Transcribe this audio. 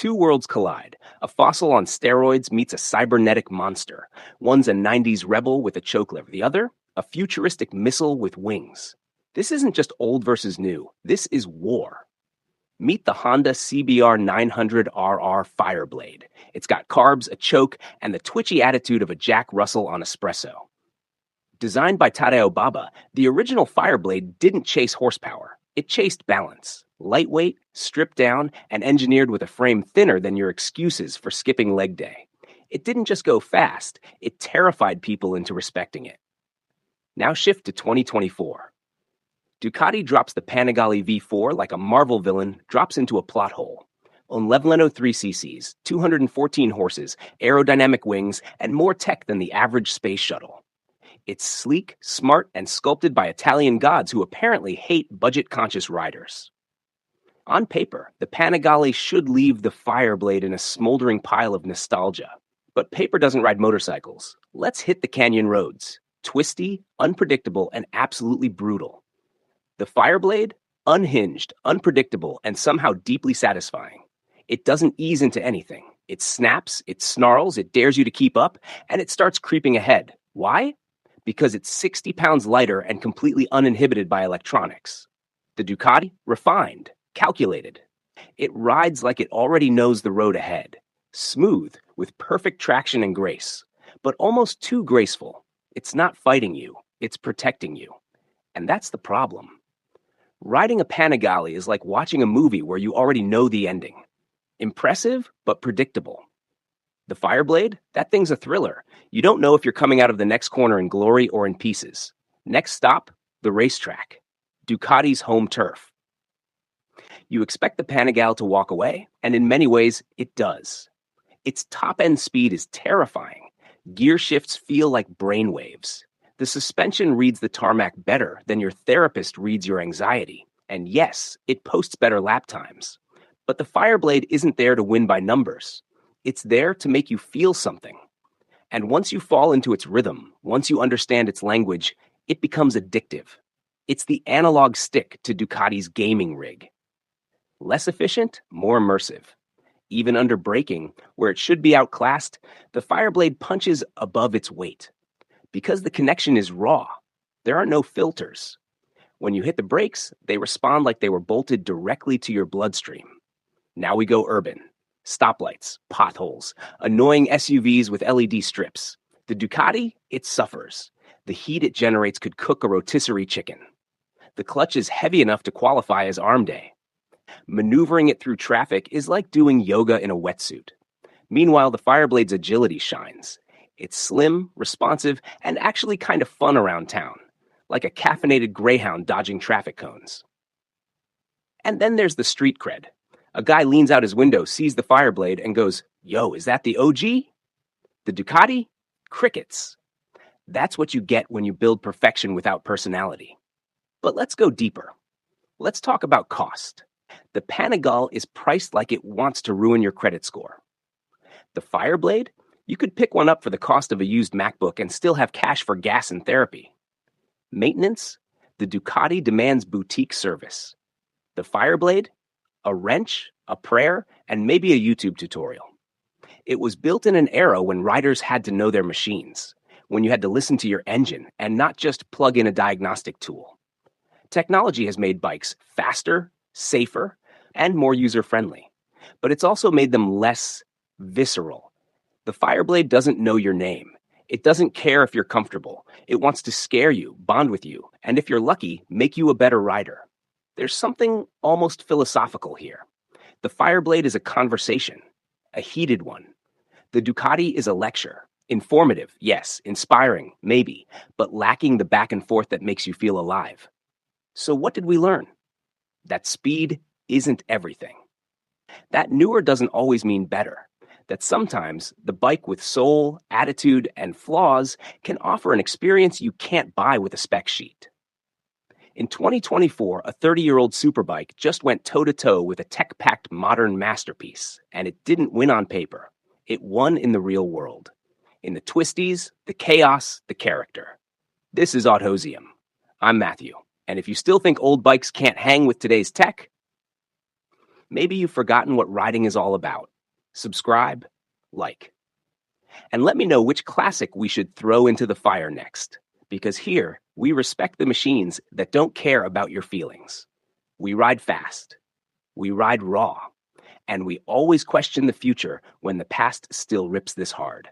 Two worlds collide. A fossil on steroids meets a cybernetic monster. One's a 90's rebel with a choke lever. The other, a futuristic missile with wings. This isn't just old versus new. This is war. Meet the Honda CBR900RR FireBlade. It's got carbs, a choke, and the twitchy attitude of a Jack Russell on espresso. Designed by Tadao Baba, the original FireBlade didn't chase horsepower. It chased balance. Lightweight, stripped down, and engineered with a frame thinner than your excuses for skipping leg day. It didn't just go fast, it terrified people into respecting it. Now shift to 2024. Ducati drops the Panigale V4 like a Marvel villain drops into a plot hole. On 1103 cc's, 214 horses, aerodynamic wings, and more tech than the average space shuttle. It's sleek, smart, and sculpted by Italian gods who apparently hate budget-conscious riders. On paper, the Panigale should leave the FireBlade in a smoldering pile of nostalgia. But paper doesn't ride motorcycles. Let's hit the canyon roads. Twisty, unpredictable, and absolutely brutal. The FireBlade? Unhinged, unpredictable, and somehow deeply satisfying. It doesn't ease into anything. It snaps, it snarls, it dares you to keep up, and it starts creeping ahead. Why? Because it's 60 pounds lighter and completely uninhibited by electronics. The Ducati? Refined, calculated. It rides like it already knows the road ahead. Smooth, with perfect traction and grace, but almost too graceful. It's not fighting you, it's protecting you. And that's the problem. Riding a Panigale is like watching a movie where you already know the ending. Impressive, but predictable. The FireBlade? That thing's a thriller. You don't know if you're coming out of the next corner in glory or in pieces. Next stop, the racetrack. Ducati's home turf. You expect the Panigale to walk away, and in many ways, it does. Its top-end speed is terrifying. Gear shifts feel like brainwaves. The suspension reads the tarmac better than your therapist reads your anxiety. And yes, it posts better lap times. But the FireBlade isn't there to win by numbers. It's there to make you feel something. And once you fall into its rhythm, once you understand its language, it becomes addictive. It's the analog stick to Ducati's gaming rig. Less efficient, more immersive. Even under braking, where it should be outclassed, the FireBlade punches above its weight. Because the connection is raw, there are no filters. When you hit the brakes, they respond like they were bolted directly to your bloodstream. Now we go urban. Stoplights, potholes, annoying SUVs with LED strips. The Ducati, it suffers. The heat it generates could cook a rotisserie chicken. The clutch is heavy enough to qualify as arm day. Maneuvering it through traffic is like doing yoga in a wetsuit. Meanwhile, the FireBlade's agility shines. It's slim, responsive, and actually kind of fun around town, like a caffeinated greyhound dodging traffic cones. And then there's the street cred. A guy leans out his window, sees the FireBlade, and goes, "Yo, is that the OG?" The Ducati? Crickets. That's what you get when you build perfection without personality. But let's go deeper. Let's talk about cost. The Panigale is priced like it wants to ruin your credit score. The FireBlade? You could pick one up for the cost of a used MacBook and still have cash for gas and therapy. Maintenance? The Ducati demands boutique service. The FireBlade? A wrench, a prayer, and maybe a YouTube tutorial. It was built in an era when riders had to know their machines, when you had to listen to your engine and not just plug in a diagnostic tool. Technology has made bikes faster, safer, and more user-friendly, but it's also made them less visceral. The FireBlade doesn't know your name. It doesn't care if you're comfortable. It wants to scare you, bond with you, and if you're lucky, make you a better rider. There's something almost philosophical here. The FireBlade is a conversation, a heated one. The Ducati is a lecture. Informative, yes. Inspiring, maybe, but lacking the back and forth that makes you feel alive. So what did we learn? That speed isn't everything. That newer doesn't always mean better. That sometimes the bike with soul, attitude, and flaws can offer an experience you can't buy with a spec sheet. In 2024, a 30-year-old Superbike just went toe-to-toe with a tech-packed modern masterpiece, and it didn't win on paper. It won in the real world. In the twisties, the chaos, the character. This is Autozium. I'm Matthew, and if you still think old bikes can't hang with today's tech, Maybe you've forgotten what riding is all about. Subscribe, like. And let me know which classic we should throw into the fire next. Because here, we respect the machines that don't care about your feelings. We ride fast. We ride raw. And we always question the future when the past still rips this hard.